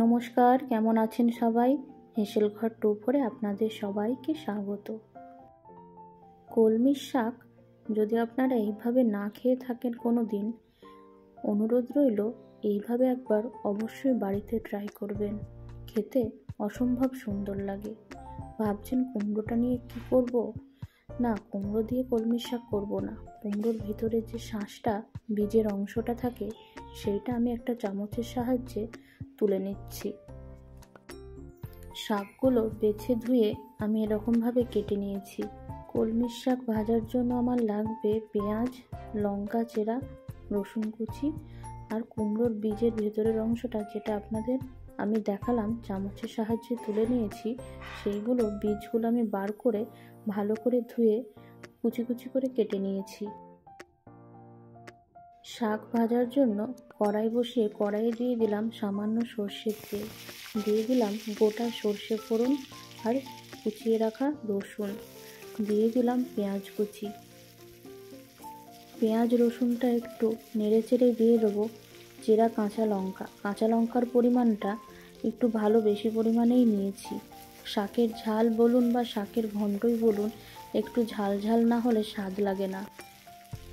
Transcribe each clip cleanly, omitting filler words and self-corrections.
নমস্কার, কেমন আছেন সবাই? হেসেলঘর 2 আপনাদের সবাইকে স্বাগত। কলমির শাক যদি আপনারা এইভাবে না খেয়ে থাকেন কোনো দিন, অনুরোধ রইল এইভাবে একবার অবশ্যই বাড়িতে ট্রাই করবেন। খেতে অসম্ভব সুন্দর লাগে। ভাবছেন কুমড়োটা নিয়ে কি করব? না, কুমড়ো দিয়ে কলমির শাক করব না। কুমড়োর ভিতরে যে শাঁসটা, বীজের অংশটা থাকে, সেইটা আমি একটা চামচের সাহায্যে তুলে নিচ্ছি। শাকগুলো বেছে ধুয়ে আমি এরকমভাবে কেটে নিয়েছি। কলমির শাক ভাজার জন্য আমার লাগবে পেঁয়াজ, লঙ্কা চেরা, রসুন কুচি আর কুমড়োর বীজের ভেতরের অংশটা, যেটা আপনাদের আমি দেখালাম চামচের সাহায্যে তুলে নিয়েছি। সেইগুলো বীজগুলো আমি বার করে ভালো করে ধুয়ে কুচি কুচি করে কেটে নিয়েছি। শাক ভাজার জন্য কড়াই বসিয়ে কড়াইয়ে দিয়ে দিলাম সামান্য সর্ষের তেল, দিয়ে দিলাম গোটা সর্ষে ফোড়ন আর কুচিয়ে রাখা রসুন, দিয়ে দিলাম পেঁয়াজ কুচি। পেঁয়াজ রসুনটা একটু নেড়ে চেড়ে দিয়ে দেবো চেরা কাঁচা লঙ্কা। কাঁচা লঙ্কার পরিমাণটা একটু ভালো বেশি পরিমাণেই নিয়েছি। শাকের ঝাল বলুন বা শাকের ঘন্টই বলুন, একটু ঝাল ঝাল না হলে স্বাদ লাগে না।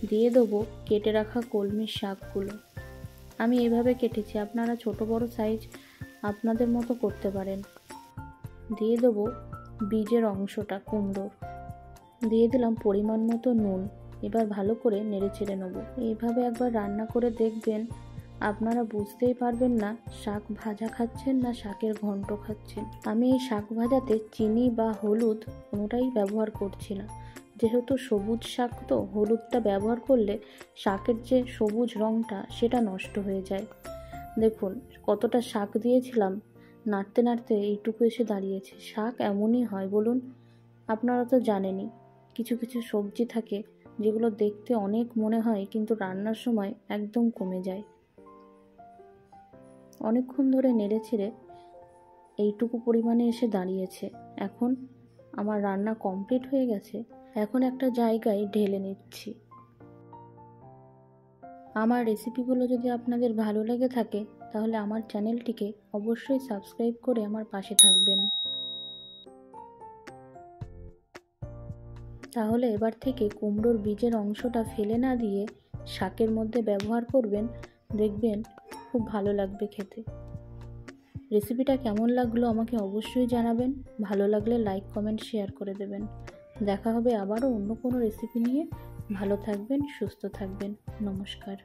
দিয়ে দেবো কেটে রাখা কলমির শাকগুলো। আমি এভাবে কেটেছি, আপনারা ছোট বড় সাইজ আপনাদের মতো করতে পারেন। দিয়ে দেবো বীজের অংশটা কুমড়োর, দিয়ে দিলাম পরিমাণ মতো নুন। এবার ভালো করে নেড়ে চেড়ে নেবো। এইভাবে একবার রান্না করে দেখবেন, আপনারা বুঝতেই পারবেন না শাক ভাজা খাচ্ছেন না শাকের ঘন্ট খাচ্ছেন। আমি এই শাক ভাজাতে চিনি বা হলুদ কোনোটাই ব্যবহার করছি না, যেহেতু সবুজ শাক তো হলুদটা ব্যবহার করলে শাকের যে সবুজ রঙটা সেটা নষ্ট হয়ে যায়। দেখুন কতটা শাক দিয়েছিলাম, নাড়তে নাড়তে এইটুকু এসে দাঁড়িয়েছে। শাক এমনই হয় বলুন, আপনারা তো জানেনই কিছু কিছু সবজি থাকে যেগুলো দেখতে অনেক মনে হয় কিন্তু রান্নার সময় একদম কমে যায়। অনেকক্ষণ ধরে নেড়ে ছেড়ে এইটুকু পরিমাণে এসে দাঁড়িয়েছে। এখন আমার রান্না কমপ্লিট হয়ে গেছে। এখন একটা জায়গায় ঢেলে নিচ্ছি। আমার রেসিপিগুলো যদি আপনাদের ভালো লেগে থাকে তাহলে আমার চ্যানেলটিকে অবশ্যই সাবস্ক্রাইব করে আমার পাশে থাকবেন। তাহলে এবার থেকে কুমড়োর বীজের অংশটা ফেলে না দিয়ে শাকের মধ্যে ব্যবহার করবেন, দেখবেন খুব ভালো লাগবে খেতে। রেসিপিটা কেমন লাগলো আমাকে অবশ্যই জানাবেন। ভালো লাগলে লাইক কমেন্ট শেয়ার করে দেবেন। দেখা হবে আবারও অন্য কোনো রেসিপি নিয়ে। ভালো থাকবেন, সুস্থ থাকবেন। নমস্কার।